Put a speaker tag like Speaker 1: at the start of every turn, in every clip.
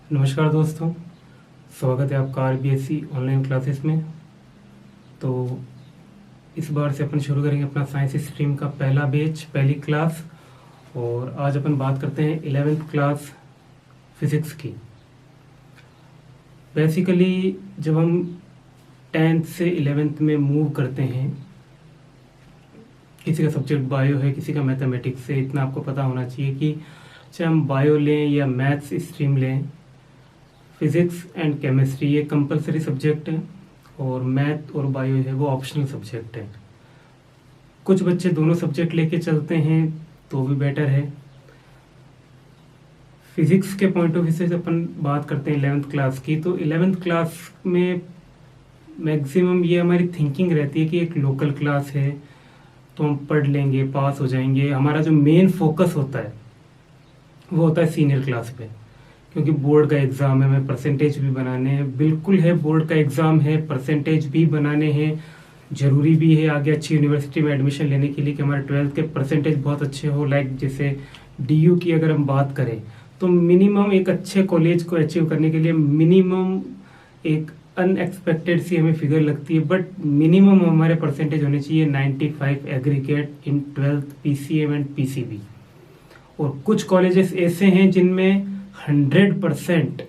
Speaker 1: नमस्कार दोस्तों, स्वागत है आपका आरबीएससी ऑनलाइन क्लासेस में। तो इस बार से अपन शुरू करेंगे अपना साइंस स्ट्रीम का पहला बैच, पहली क्लास। और आज अपन बात करते हैं 11th क्लास फिजिक्स की। बेसिकली जब हम 10th से 11th में मूव करते हैं, किसी का सब्जेक्ट बायो है, किसी का मैथमेटिक्स है, इतना आपको पता होना चाहिए कि चाहे हम बायो लें या मैथ्स स्ट्रीम लें, फिज़िक्स एंड केमिस्ट्री ये कंपलसरी सब्जेक्ट है और मैथ और बायो है वो ऑप्शनल सब्जेक्ट है। कुछ बच्चे दोनों सब्जेक्ट लेके चलते हैं तो भी बेटर है। फिज़िक्स के पॉइंट ऑफ व्यू से अपन बात करते हैं 11th क्लास की, तो 11th क्लास में मैक्सिमम ये हमारी थिंकिंग रहती है कि एक लोकल क्लास है तो हम पढ़ लेंगे, पास हो जाएंगे। हमारा जो मेन फोकस होता है वो होता है सीनियर क्लास पे, क्योंकि बोर्ड का एग्ज़ाम है, हमें परसेंटेज भी बनाने हैं। बिल्कुल है, बोर्ड का एग्ज़ाम है, परसेंटेज भी बनाने हैं, ज़रूरी भी है आगे अच्छी यूनिवर्सिटी में एडमिशन लेने के लिए कि हमारे 12th के परसेंटेज बहुत अच्छे हो। लाइक जैसे डीयू की अगर हम बात करें तो मिनिमम एक अच्छे कॉलेज को अचीव करने के लिए मिनिमम एक अनएक्सपेक्टेड सी हमें फिगर लगती है, बट मिनिमम हमारे परसेंटेज होने चाहिए 95 aggregate in 12th PCM and PCB. और कुछ कॉलेजेस ऐसे हैं जिनमें 100%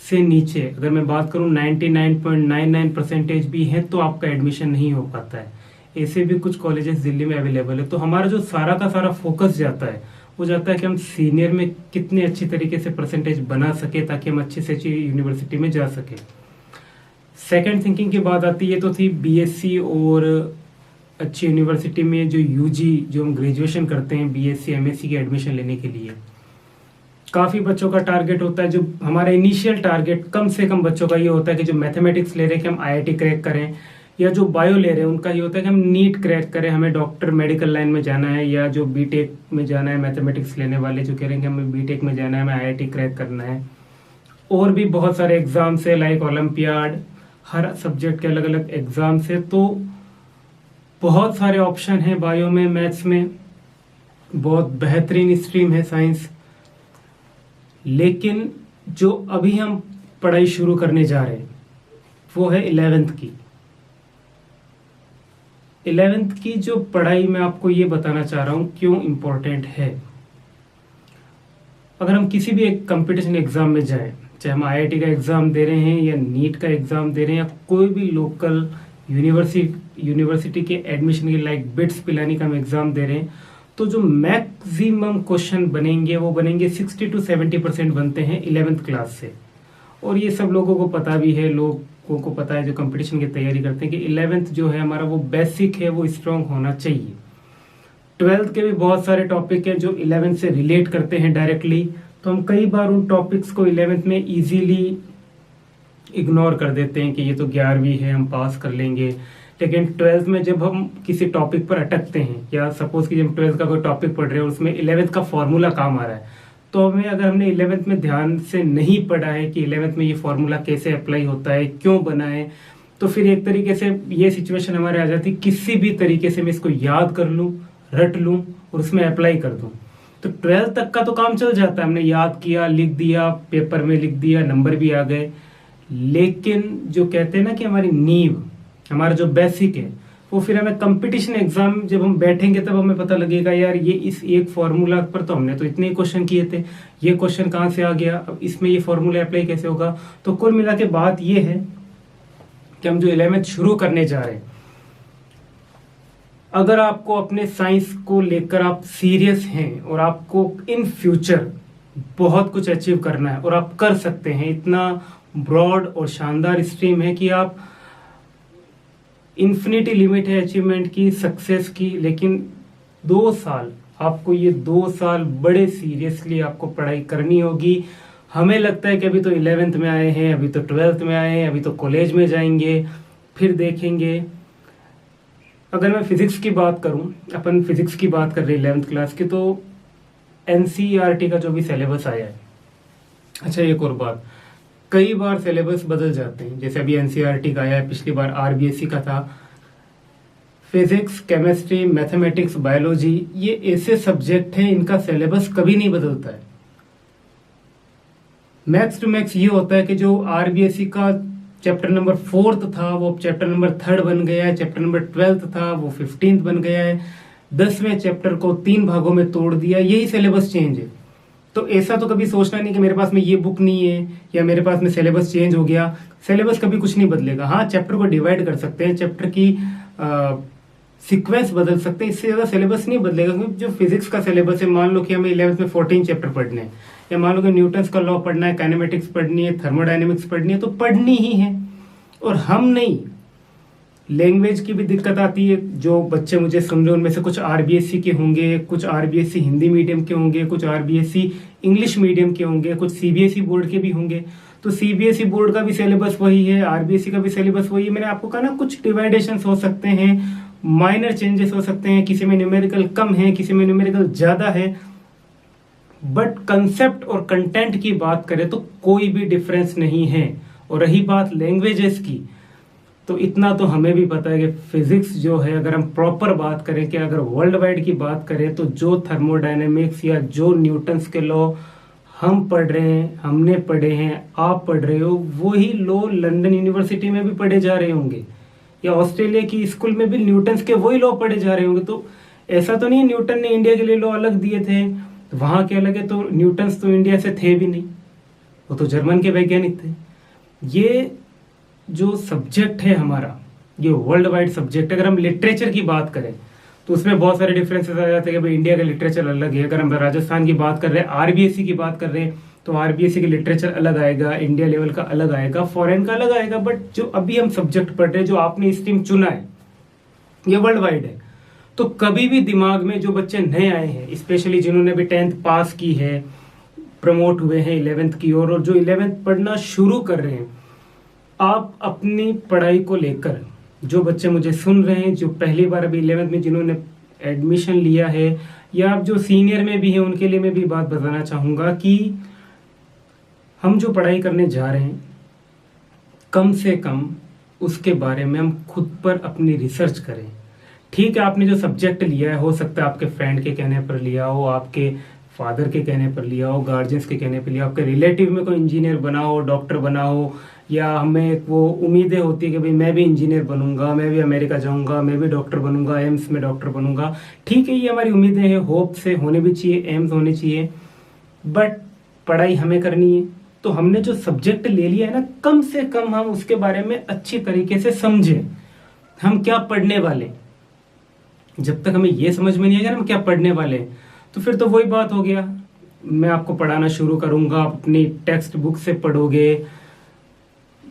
Speaker 1: से नीचे, अगर मैं बात करूं 99.99 परसेंटेज भी है तो आपका एडमिशन नहीं हो पाता है। ऐसे भी कुछ कॉलेजेस दिल्ली में अवेलेबल है। तो हमारा जो सारा का सारा फोकस जाता है वो जाता है कि हम सीनियर में कितने अच्छी तरीके से परसेंटेज बना सके ताकि हम अच्छी से अच्छी यूनिवर्सिटी में जा सके। सेकेंड थिंकिंग की बात आती है तो थी बीएससी और अच्छी यूनिवर्सिटी में जो यूजी, जो हम ग्रेजुएशन करते हैं बीएससी एमएससी की एडमिशन लेने के लिए काफ़ी बच्चों का टारगेट होता है। जो हमारा इनिशियल टारगेट कम से कम बच्चों का ये होता है कि जो मैथमेटिक्स ले रहे हैं कि हम आईआईटी क्रैक करें, या जो बायो ले रहे हैं उनका ये होता है कि हम नीट क्रैक करें, हमें डॉक्टर मेडिकल लाइन में जाना है, या जो बीटेक में जाना है मैथमेटिक्स लेने वाले जो कह रहे हैं कि हमें बीटेक में जाना है, हमें आईआईटी क्रैक करना है। और भी बहुत सारे एग्जाम्स है, लाइक ओलंपियाड, हर सब्जेक्ट के अलग अलग एग्जाम्स है। तो बहुत सारे ऑप्शन है बायो में, मैथ्स में, बहुत बेहतरीन स्ट्रीम है साइंस। लेकिन जो अभी हम पढ़ाई शुरू करने जा रहे हैं वो है 11th की। 11th की जो पढ़ाई मैं आपको ये बताना चाह रहा हूं क्यों इम्पोर्टेंट है। अगर हम किसी भी एक कंपटीशन एग्जाम में जाएं, चाहे हम आईआईटी का एग्जाम दे रहे हैं या नीट का एग्जाम दे रहे हैं या कोई भी लोकल यूनिवर्सिटी के एडमिशन के लाइक बिट्स पिलानी का हम एग्जाम दे रहे हैं, तो जो मैक्सिमम क्वेश्चन बनेंगे वो बनेंगे 60 to 70% बनते हैं 11th क्लास से। और ये सब लोगों को पता भी है, लोगों को पता है जो कंपटीशन की तैयारी करते हैं कि 11th जो है हमारा वो बेसिक है, वो स्ट्रांग होना चाहिए। 12th के भी बहुत सारे टॉपिक हैं जो 11th से रिलेट करते हैं डायरेक्टली, तो हम कई बार उन टॉपिक्स को 11th में इजीली इग्नोर कर देते हैं कि ये तो 11वीं है, हम पास कर लेंगे। लेकिन 12th में जब हम किसी टॉपिक पर अटकते हैं, या सपोज कि जब 12th का कोई टॉपिक पढ़ रहे हैं और उसमें 11th का फॉर्मूला काम आ रहा है, तो हमें, अगर हमने 11th में ध्यान से नहीं पढ़ा है कि 11th में ये फॉर्मूला कैसे अप्लाई होता है, क्यों बना है, तो फिर एक तरीके से ये सिचुएशन हमारे आ जाती है किसी भी तरीके से मैं इसको याद कर लूँ, रट लूँ और उसमें अप्लाई कर दूँ। तो 12th तक का तो काम चल जाता है, हमने याद किया, लिख दिया, पेपर में लिख दिया, नंबर भी आ गए। लेकिन जो कहते हैं ना कि हमारी नींव, हमारा जो बेसिक है, वो फिर हमें कंपटीशन एग्जाम जब हम बैठेंगे तब हमें पता लगेगा यार ये इस एक फॉर्मूला पर तो हमने तो इतने क्वेश्चन किए थे, ये क्वेश्चन कहाँ से आ गया, अब इसमें ये फॉर्मूला अप्लाई कैसे होगा। तो कुल मिला के बात ये है कि हम जो 11th शुरू करने जा रहे हैं, अगर आपको अपने साइंस को लेकर आप सीरियस हैं और आपको इन फ्यूचर बहुत कुछ अचीव करना है और आप कर सकते हैं, इतना ब्रॉड और शानदार स्ट्रीम है कि आप इन्फिनिटी लिमिट है अचीवमेंट की, सक्सेस की। लेकिन 2 साल, आपको ये 2 साल बड़े सीरियसली आपको पढ़ाई करनी होगी। हमें लगता है कि अभी तो 11th में आए हैं, अभी तो 12th में आए हैं, अभी तो कॉलेज में जाएंगे, फिर देखेंगे। अगर मैं फिजिक्स की बात करूं, अपन फिजिक्स की बात कर रहे हैं 11th क्लास की, तो एनसीईआरटी का जो भी सिलेबस आया है, अच्छा एक और बात, कई बार सिलेबस बदल जाते हैं। जैसे अभी एनसीईआरटी का आया है, पिछली बार आरबीएससी का था। फिजिक्स, केमिस्ट्री, मैथमेटिक्स, बायोलॉजी, ये ऐसे सब्जेक्ट हैं इनका सिलेबस कभी नहीं बदलता है। मैक्स टू मैक्स ये होता है कि जो आरबीएसई का चैप्टर नंबर 4 था वो चैप्टर नंबर 3 बन गया है, चैप्टर नंबर 12 था वो 15 बन गया है, 10वें चैप्टर को 3 भागों में तोड़ दिया, यही सिलेबस चेंज है। तो ऐसा तो कभी सोचना नहीं कि मेरे पास में ये बुक नहीं है या मेरे पास में सिलेबस चेंज हो गया। सिलेबस कभी कुछ नहीं बदलेगा। हाँ, चैप्टर को डिवाइड कर सकते हैं, चैप्टर की सीक्वेंस बदल सकते हैं, इससे ज्यादा सिलेबस नहीं बदलेगा। क्योंकि जो फिजिक्स का सिलेबस है, मान लो कि हमें 11th में 14 चैप्टर पढ़ने हैं, या मान लो कि न्यूटन्स का लॉ पढ़ना है, काइनेमेटिक्स पढ़नी है, थर्मोडायनेमिक्स पढ़नी है, तो पढ़नी ही है। और हम नहीं, लैंग्वेज की भी दिक्कत आती है। जो बच्चे मुझे सुन रहे हैं उनमें से कुछ आरबीएससी के होंगे, कुछ आरबीएससी हिंदी मीडियम के होंगे, कुछ आरबीएससी इंग्लिश मीडियम के होंगे, कुछ सीबीएसई बोर्ड के भी होंगे। तो सीबीएसई बोर्ड का भी सिलेबस वही है, आरबीएससी का भी सिलेबस वही है। मैंने आपको कहा ना, कुछ डिवाइडेशन हो सकते हैं, माइनर चेंजेस हो सकते हैं, किसी में न्यूमेरिकल कम है, किसी में न्यूमेरिकल ज्यादा है, बट कंसेप्ट और कंटेंट की बात करें तो कोई भी डिफरेंस नहीं है। और रही बात लैंग्वेजेस की, तो इतना तो हमें भी पता है कि फिजिक्स जो है, अगर हम प्रॉपर बात करें कि अगर वर्ल्ड वाइड की बात करें, तो जो थर्मोडायनेमिक्स या जो न्यूटन्स के लॉ हम पढ़ रहे हैं, हमने पढ़े हैं, आप पढ़ रहे हो, वही लॉ लंदन यूनिवर्सिटी में भी पढ़े जा रहे होंगे, या ऑस्ट्रेलिया की स्कूल में भी न्यूटन्स के वही लॉ पढ़े जा रहे होंगे। तो ऐसा तो नहीं है न्यूटन ने इंडिया के लिए लॉ अलग दिए थे, वहां के अलग है, तो न्यूटन्स तो इंडिया से थे भी नहीं, वो तो जर्मन के वैज्ञानिक थे। ये जो सब्जेक्ट है हमारा, ये वर्ल्ड वाइड सब्जेक्ट। अगर हम लिटरेचर की बात करें तो उसमें बहुत सारे डिफरेंसेस आ जाते हैं कि भाई इंडिया का लिटरेचर अलग है। अगर हम राजस्थान की बात कर रहे हैं, आरबीएससी की बात कर रहे हैं, तो आरबीएससी के लिटरेचर अलग आएगा, इंडिया लेवल का अलग आएगा, फॉरेन का अलग आएगा। बट जो अभी हम सब्जेक्ट पढ़ रहे हैं, जो आपने स्ट्रीम चुना है, ये वर्ल्ड वाइड है। तो कभी भी दिमाग में, जो बच्चे नए आए हैं, स्पेशली जिन्होंने भी 10th पास की है, प्रमोट हुए हैं 11th की ओर, और जो 11th पढ़ना शुरू कर रहे हैं, आप अपनी पढ़ाई को लेकर, जो बच्चे मुझे सुन रहे हैं, जो पहली बार अभी 11th में जिन्होंने एडमिशन लिया है, या आप जो सीनियर में भी हैं, उनके लिए मैं भी बात बताना चाहूंगा कि हम जो पढ़ाई करने जा रहे हैं, कम से कम उसके बारे में हम खुद पर अपनी रिसर्च करें। ठीक है, आपने जो सब्जेक्ट लिया है, हो सकता है आपके फ्रेंड के कहने पर लिया हो, आपके फादर के कहने पर लिया हो, गार्जियंस के कहने पर लिया हो, आपके रिलेटिव में कोई इंजीनियर बना हो, डॉक्टर बना हो, या हमें वो उम्मीदें होती है कि भाई मैं भी इंजीनियर बनूंगा, मैं भी अमेरिका जाऊंगा, मैं भी डॉक्टर बनूंगा, एम्स में डॉक्टर बनूंगा। ठीक है, ये हमारी उम्मीदें हैं, होप से होने भी चाहिए, एम्स होने चाहिए, बट पढ़ाई हमें करनी है। तो हमने जो सब्जेक्ट ले लिया है ना, कम से कम हम उसके बारे में अच्छी तरीके से समझें, हम क्या पढ़ने वाले। जब तक हमें ये समझ में नहीं आएगा हम क्या पढ़ने वाले, तो फिर तो वही बात हो गया, मैं आपको पढ़ाना शुरू करूंगा, आप अपनी टेक्स्ट बुक से पढ़ोगे,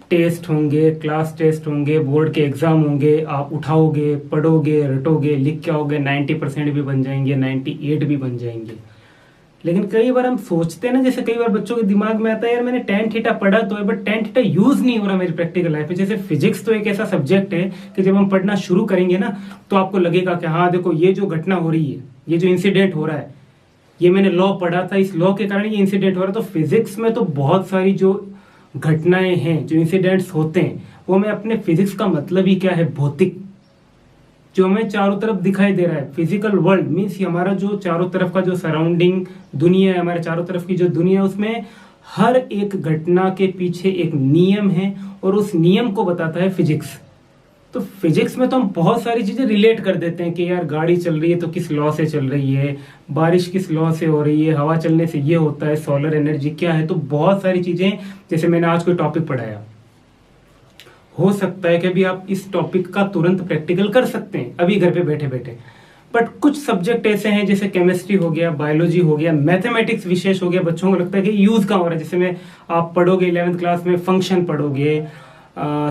Speaker 1: टेस्ट होंगे, क्लास टेस्ट होंगे, बोर्ड के एग्जाम होंगे, आप उठाओगे, पढ़ोगे, रटोगे, लिख के आओगे, 90% भी बन जाएंगे, 98 भी बन जाएंगे। लेकिन कई बार हम सोचते हैं ना, जैसे कई बार बच्चों के दिमाग में आता है, यार मैंने tan थीटा पढ़ा तो है, बट tan थीटा यूज नहीं हो रहा मेरी प्रैक्टिकल लाइफ में। जैसे फिजिक्स तो एक ऐसा सब्जेक्ट है कि जब हम पढ़ना शुरू करेंगे ना, तो आपको लगेगा कि हाँ देखो, ये जो घटना हो रही है, ये जो इंसिडेंट हो रहा है, ये मैंने लॉ पढ़ा था, इस लॉ के कारण ये इंसिडेंट हो रहा है। तो फिजिक्स में तो बहुत सारी जो घटनाएं हैं, जो इंसिडेंट्स होते हैं, वो हमें अपने फिजिक्स का मतलब ही क्या है, भौतिक, जो हमें चारों तरफ दिखाई दे रहा है। फिजिकल वर्ल्ड मीन्स हमारा जो चारों तरफ का जो सराउंडिंग दुनिया है, हमारे चारों तरफ की जो दुनिया है, उसमें हर एक घटना के पीछे एक नियम है, और उस नियम को बताता है फिजिक्स। तो फिजिक्स में तो हम बहुत सारी चीजें रिलेट कर देते हैं कि यार गाड़ी चल रही है तो किस लॉ से चल रही है, बारिश किस लॉ से हो रही है, हवा चलने से ये होता है, सोलर एनर्जी क्या है। तो बहुत सारी चीजें, जैसे मैंने आज कोई टॉपिक पढ़ाया, हो सकता है कि अभी आप इस टॉपिक का तुरंत प्रैक्टिकल कर सकते हैं अभी घर पे बैठे बैठे, बट कुछ सब्जेक्ट ऐसे हैं, जैसे केमिस्ट्री हो गया, बायोलॉजी हो गया, मैथमेटिक्स विशेष हो गया, बच्चों को लगता है कि यूज कहाँ हो रहा है। जैसे में आप पढ़ोगे 11th क्लास में, फंक्शन पढ़ोगे,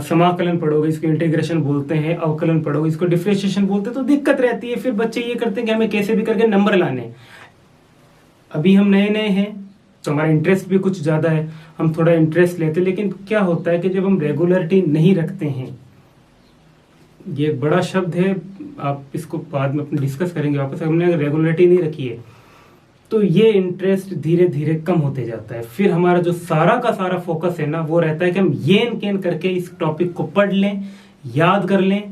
Speaker 1: समाकलन पढ़ोगे, इसको इंटीग्रेशन बोलते हैं, अवकलन पढ़ोगे, इसको डिफरेंशिएशन बोलते हैं, तो दिक्कत रहती है। फिर बच्चे ये करते हैं कि हमें कैसे भी करके नंबर लाने। अभी हम नए नए हैं तो हमारा इंटरेस्ट भी कुछ ज्यादा है, हम थोड़ा इंटरेस्ट लेते हैं, लेकिन क्या होता है कि जब हम रेगुलरिटी नहीं रखते हैं, ये एक बड़ा शब्द है, आप इसको बाद में अपने डिस्कस करेंगे वापस, हमने रेगुलरिटी नहीं रखी है, तो ये इंटरेस्ट धीरे धीरे कम होते जाता है। फिर हमारा जो सारा का सारा फोकस है ना, वो रहता है कि हम येन केन करके इस टॉपिक को पढ़ लें, याद कर लें,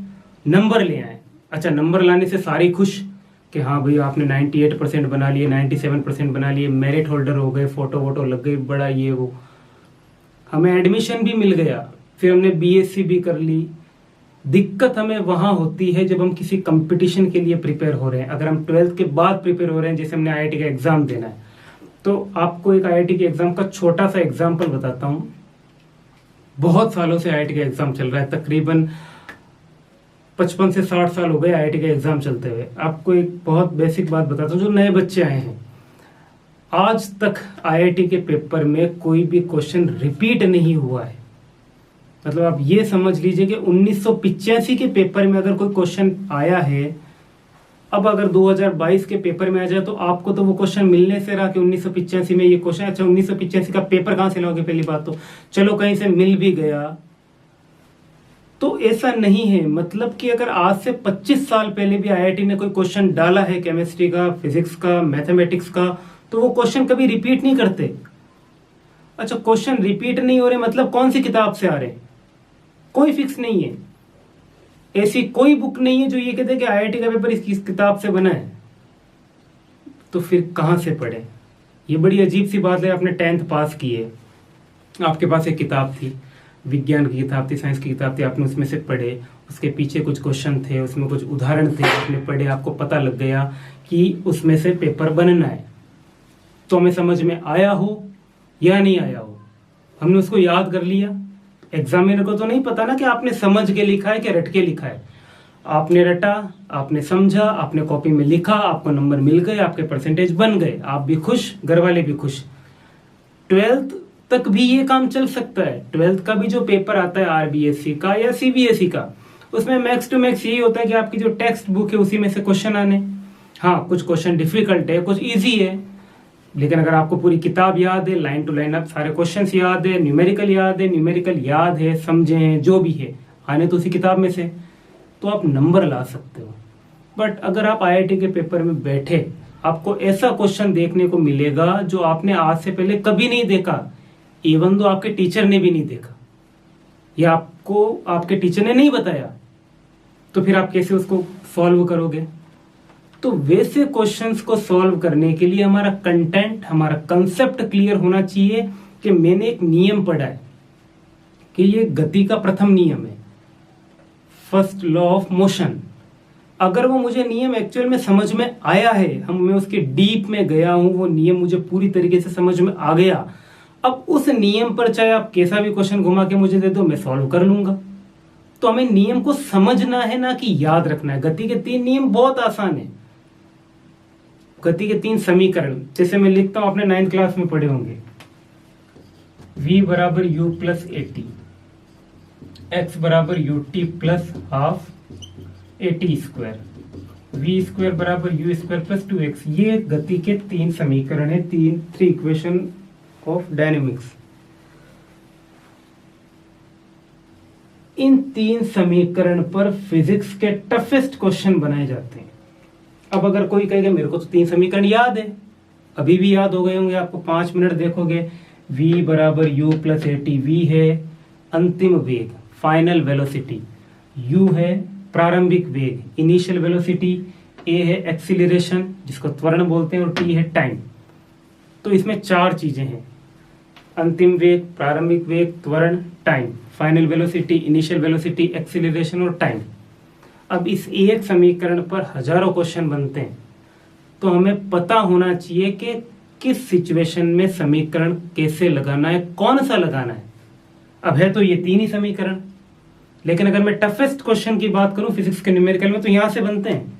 Speaker 1: नंबर ले आए। अच्छा, नंबर लाने से सारे खुश कि हाँ भाई आपने 98% बना लिए, 97% बना लिए, मेरिट होल्डर हो गए, फोटो वोटो लग गई, बड़ा ये वो, हमें एडमिशन भी मिल गया, फिर हमने बीएससी भी कर ली। दिक्कत हमें वहां होती है जब हम किसी कंपटीशन के लिए प्रिपेयर हो रहे हैं। अगर हम 12th के बाद प्रिपेयर हो रहे हैं, जैसे हमने आईआईटी का एग्जाम देना है, तो आपको एक आईआईटी के एग्जाम का छोटा सा एग्जाम्पल बताता हूं। बहुत सालों से आईआईटी का एग्जाम चल रहा है, तकरीबन 55 से 60 साल हो गए आईआईटी का एग्जाम चलते हुए। आपको एक बहुत बेसिक बात बताता हूँ, जो नए बच्चे आए हैं, आज तक आईआईटी के पेपर में कोई भी क्वेश्चन रिपीट नहीं हुआ है। मतलब आप ये समझ लीजिए कि 1985 के पेपर में अगर कोई क्वेश्चन आया है, अब अगर 2022 के पेपर में आ जाए तो आपको तो वो क्वेश्चन मिलने से रहा कि 1985 में ये क्वेश्चन। अच्छा, 1985 का पेपर कहां से लाओगे? पहली बात तो चलो कहीं से मिल भी गया तो ऐसा नहीं है। मतलब कि अगर आज से 25 साल पहले भी आईआईटी ने कोई क्वेश्चन डाला है केमिस्ट्री का, फिजिक्स का, मैथमेटिक्स का, तो वो क्वेश्चन कभी रिपीट नहीं करते। अच्छा, क्वेश्चन रिपीट नहीं हो रहे मतलब कौन सी किताब से आ रहे हैं? कोई फिक्स नहीं है। ऐसी कोई बुक नहीं है जो ये कहते कि आईआईटी का पेपर इस किताब से बना है। तो फिर कहां से पढ़े? ये बड़ी अजीब सी बात है। आपने 10th पास की है, आपके पास एक किताब थी, विज्ञान की किताब थी, साइंस की किताब थी, आपने उसमें से पढ़े, उसके पीछे कुछ क्वेश्चन थे, उसमें कुछ उदाहरण थे, आपने पढ़े, आपको पता लग गया कि उसमें से पेपर बनना है। तो हमें समझ में आया हो या नहीं आया हो, हमने उसको याद कर लिया। एग्जामिनर को तो नहीं पता ना कि आपने समझ के लिखा है कि रट के लिखा है। आपने रटा, आपने समझा, आपने कॉपी में लिखा, आपको नंबर मिल गए, आपके परसेंटेज बन गए, आप भी खुश, घर वाले भी खुश। 12th तक भी ये काम चल सकता है। 12th का भी जो पेपर आता है आरबीएससी का या सीबीएसई का, उसमें मैक्स टू मैक्स यही होता है कि आपकी जो टेक्स्ट बुक है उसी में से क्वेश्चन आने। हाँ, कुछ क्वेश्चन डिफिकल्ट है, कुछ इजी है, लेकिन अगर आपको पूरी किताब याद है, लाइन टू लाइन आप सारे क्वेश्चंस याद है, न्यूमेरिकल याद है, समझे हैं, जो भी है, आने तो उसी किताब में से, तो आप नंबर ला सकते हो। बट अगर आप आईआईटी के पेपर में बैठे, आपको ऐसा क्वेश्चन देखने को मिलेगा जो आपने आज से पहले कभी नहीं देखा, इवन तो आपके टीचर ने भी नहीं देखा या आपको आपके टीचर ने नहीं बताया, तो फिर आप कैसे उसको सॉल्व करोगे? तो वैसे क्वेश्चंस को सॉल्व करने के लिए हमारा कंटेंट, हमारा कंसेप्ट क्लियर होना चाहिए कि मैंने एक नियम पढ़ा है कि ये गति का प्रथम नियम है, फर्स्ट लॉ ऑफ मोशन। अगर वो मुझे नियम एक्चुअल में समझ में आया है, मैं उसके डीप में गया हूं, वो नियम मुझे पूरी तरीके से समझ में आ गया, अब उस नियम पर चाहे आप कैसा भी क्वेश्चन घुमा के मुझे दे दो, मैं सॉल्व कर लूंगा। तो हमें नियम को समझना है, ना कि याद रखना है। गति के 3 नियम बहुत आसान है। गति के 3 समीकरण जैसे मैं लिखता हूं, आपने 9th क्लास में पढ़े होंगे। v बराबर u प्लस AT, x बराबर ut plus half AT square, v square बराबर u स्क्वायर प्लस 2x। ये गति के 3 समीकरण है, 3 इक्वेशन ऑफ डायनेमिक्स। इन 3 समीकरण पर फिजिक्स के टफेस्ट क्वेश्चन बनाए जाते हैं। अब अगर कोई कहेगा मेरे को तो 3 समीकरण याद है, अभी भी याद हो गए होंगे आपको, 5 मिनट देखोगे। v बराबर u प्लस AT, v है अंतिम वेग, फाइनल वेलोसिटी, u है प्रारंभिक वेग, इनिशियल वेलोसिटी, a है एक्सीलरेशन जिसको त्वरण बोलते हैं, और t है टाइम। तो इसमें 4 चीजें हैं, अंतिम वेग, प्रारंभिक वेग, त्वरण, time, final velocity, initial velocity, acceleration और टाइम। अब इस एक समीकरण पर हजारों क्वेश्चन बनते हैं, तो हमें पता होना चाहिए कि किस सिचुएशन में समीकरण कैसे लगाना है, कौन सा लगाना है। अब है तो ये 3 ही समीकरण, लेकिन अगर मैं टफेस्ट क्वेश्चन की बात करूं फिजिक्स के न्यूमेरिकल में, तो यहां से बनते हैं।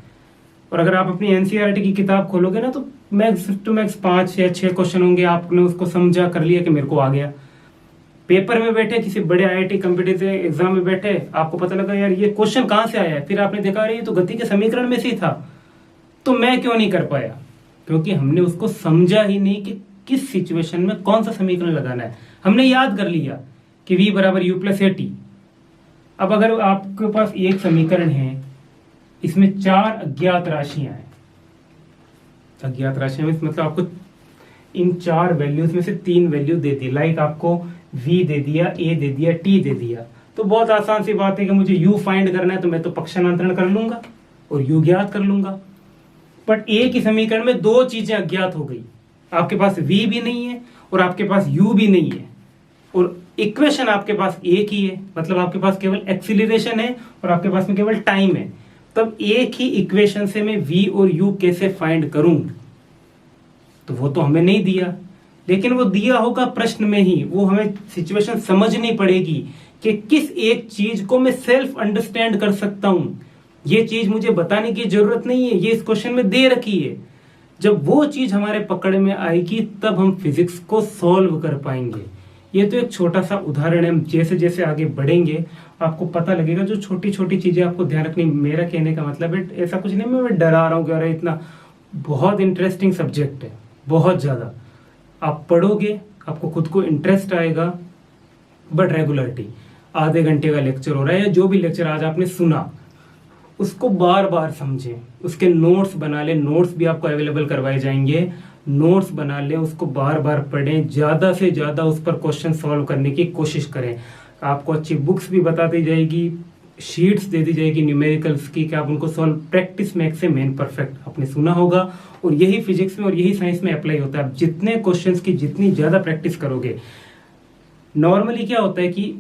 Speaker 1: और अगर आप अपनी एनसीईआरटी की किताब खोलोगे ना, तो मैक्स टू मैक्स 5 या 6 क्वेश्चन होंगे, आपने उसको समझा कर लिया कि मेरे को आ गया। पेपर में बैठे, किसी बड़े आईआईटी कॉम्पिटिटिव एग्जाम में बैठे, आपको पता लगा यार ये क्वेश्चन कहां से आया है, फिर आपने देखा ये तो गति के समीकरण में से ही था, तो मैं क्यों नहीं कर पाया? क्योंकि हमने उसको समझा ही नहीं कि किस सिचुएशन में कौन सा समीकरण लगाना है। हमने याद कर लिया कि v बराबर u प्लस AT। अब अगर आपके पास एक समीकरण है, इसमें 4 अज्ञात राशियां हैं, अज्ञात राशियां में मतलब आपको इन 4 वैल्यूज में से 3 वैल्यू दे दी, लाइक आपको v दे दिया, a दे दिया, t दे दिया, तो बहुत आसान सी बात है कि मुझे u फाइंड करना है, तो मैं तो पक्षांतरण कर लूंगा और u ज्ञात कर लूंगा। बट एक ही समीकरण में 2 चीजें अज्ञात हो गई, आपके पास v भी नहीं है और आपके पास u भी नहीं है, और इक्वेशन आपके पास एक ही है, मतलब आपके पास केवल एक्सीलरेशन है और आपके पास में केवल टाइम है, तब एक ही इक्वेशन से मैं v और u कैसे फाइंड करूं? तो वो तो हमें नहीं दिया, लेकिन वो दिया होगा प्रश्न में ही। वो हमें सिचुएशन समझनी पड़ेगी कि किस एक चीज को मैं सेल्फ अंडरस्टैंड कर सकता हूं। ये चीज मुझे बताने की जरूरत नहीं है, ये इस क्वेश्चन में दे रखी है। जब वो चीज हमारे पकड़ में आएगी तब हम फिजिक्स को सॉल्व कर पाएंगे। ये तो एक छोटा सा उदाहरण है। जैसे जैसे आगे बढ़ेंगे आपको पता लगेगा, जो छोटी छोटी चीजें आपको ध्यान रखनी। मेरा कहने का मतलब है ऐसा कुछ नहीं मैं डरा रहा हूँ कि अरे इतना, बहुत इंटरेस्टिंग सब्जेक्ट है, बहुत ज्यादा। आप पढ़ोगे आपको खुद को इंटरेस्ट आएगा, बट रेगुलरिटी, आधे घंटे का लेक्चर हो रहा है या जो भी लेक्चर आज आपने सुना उसको बार बार समझें, उसके नोट्स बना लें। नोट्स भी आपको अवेलेबल करवाए जाएंगे, नोट्स बना लें, उसको बार बार पढ़ें, ज्यादा से ज्यादा उस पर क्वेश्चन सॉल्व करने की कोशिश करें। आपको अच्छी बुक्स भी बता दी जाएगी, शीट्स दे दी जाएगी न्यूमेरिकल्स की, कि आप उनको सॉल्व। प्रैक्टिस मैक्स से मेन परफेक्ट आपने सुना होगा, और यही फिजिक्स में और यही साइंस में अप्लाई होता है। आप जितने क्वेश्चंस की जितनी ज्यादा प्रैक्टिस करोगे, नॉर्मली क्या होता है कि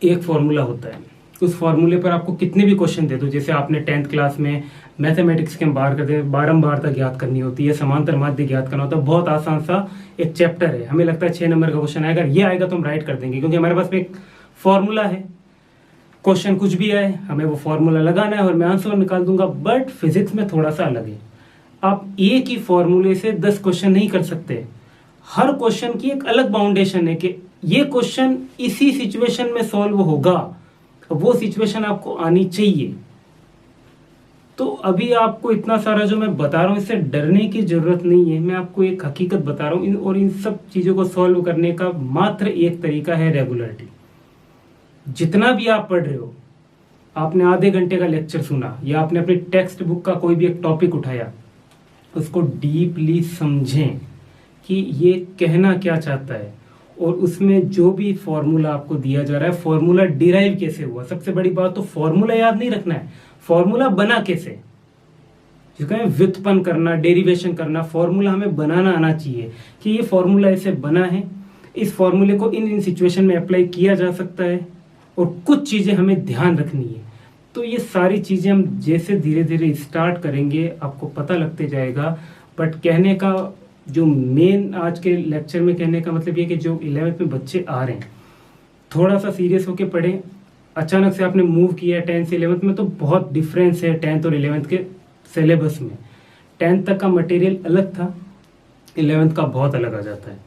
Speaker 1: एक फॉर्मूला होता है, उस फॉर्मूले पर आपको कितने भी क्वेश्चन दे दो, जैसे आपने 10th क्लास में मैथमेटिक्स के हम बाहर करते हैं, बारंबार तक याद करनी होती है, समांतर माध्य ज्ञात करना होता है। बहुत आसान सा एक चैप्टर है, हमें लगता है 6 नंबर का क्वेश्चन आएगा, ये आएगा तो हम राइट कर देंगे, क्योंकि हमारे पास में एक फॉर्मूला है। क्वेश्चन कुछ भी आए, हमें वो फॉर्मूला लगाना है और मैं आंसर निकाल दूंगा। बट फिजिक्स में थोड़ा सा अलग है, आप एक ही फॉर्मूले से 10 क्वेश्चन नहीं कर सकते। हर क्वेश्चन की एक अलग बाउंडेशन है कि ये क्वेश्चन इसी सिचुएशन में सॉल्व होगा, वो सिचुएशन आपको आनी चाहिए। तो अभी आपको इतना सारा जो मैं बता रहा हूं, इससे डरने की जरूरत नहीं है। मैं आपको एक हकीकत बता रहा हूं, और इन सब चीजों को सॉल्व करने का मात्र एक तरीका है, रेगुलरिटी। जितना भी आप पढ़ रहे हो, आपने आधे घंटे का लेक्चर सुना या आपने अपनी टेक्स्ट बुक का कोई भी एक टॉपिक उठाया, उसको डीपली समझें कि ये कहना क्या चाहता है, और उसमें जो भी फॉर्मूला आपको दिया जा रहा है, फॉर्मूला डिराइव कैसे हुआ। सबसे बड़ी बात तो फॉर्मूला याद नहीं रखना है, फॉर्मूला बना कैसे, जिसको व्युत्पन्न करना, डेरिवेशन करना। फॉर्मूला हमें बनाना आना चाहिए कि ये फॉर्मूला ऐसे बना है, इस फॉर्मूले को इन इन सिचुएशन में अप्लाई किया जा सकता है, और कुछ चीजें हमें ध्यान रखनी है। तो ये सारी चीजें हम जैसे धीरे धीरे स्टार्ट करेंगे आपको पता लगते जाएगा। बट कहने का जो मेन आज के लेक्चर में कहने का मतलब ये कि जो 11th में बच्चे आ रहे हैं, थोड़ा सा सीरियस होके पढ़ें। अचानक से आपने मूव किया 10th से 11th में, तो बहुत डिफरेंस है 10th और 11th के सिलेबस में। 10th तक का मटेरियल अलग था, 11th का बहुत अलग आ जाता है।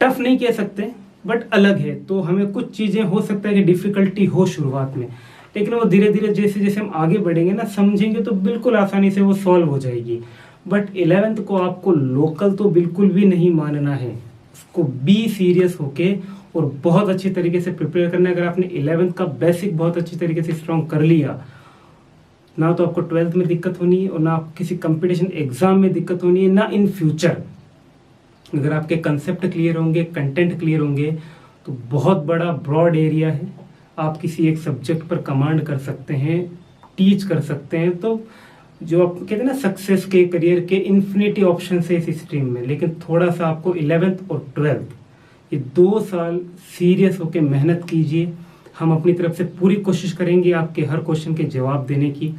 Speaker 1: टफ नहीं कह सकते, बट अलग है। तो हमें कुछ चीजें हो सकता है कि डिफिकल्टी हो शुरुआत में, लेकिन वो धीरे धीरे जैसे जैसे हम आगे बढ़ेंगे ना, समझेंगे, तो बिल्कुल आसानी से वो सॉल्व हो जाएगी। बट 11th को आपको लोकल तो बिल्कुल भी नहीं मानना है, उसको बी सीरियस होके और बहुत अच्छी तरीके से प्रिपेयर करना है। अगर आपने 11th का बेसिक बहुत अच्छी तरीके से स्ट्रॉन्ग कर लिया, ना तो आपको 12th में दिक्कत होनी है, और ना आपको किसी कंपटीशन एग्जाम में दिक्कत होनी है, ना इन फ्यूचर। अगर आपके कंसेप्ट क्लियर होंगे, कंटेंट क्लियर होंगे, तो बहुत बड़ा ब्रॉड एरिया है, आप किसी एक सब्जेक्ट पर कमांड कर सकते हैं, टीच कर सकते हैं। तो जो आप कहते हैं ना, सक्सेस के, करियर के इन्फिनिटी ऑप्शन है इस स्ट्रीम में। लेकिन थोड़ा सा आपको 11th और 12th ये 2 साल सीरियस होकर मेहनत कीजिए। हम अपनी तरफ से पूरी कोशिश करेंगे आपके हर क्वेश्चन के जवाब देने की।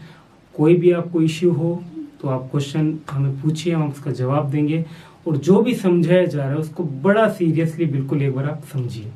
Speaker 1: कोई भी आपको इश्यू हो तो आप क्वेश्चन हमें पूछिए, हम उसका जवाब देंगे। और जो भी समझाया जा रहा है उसको बड़ा सीरियसली बिल्कुल एक बार आप समझिए।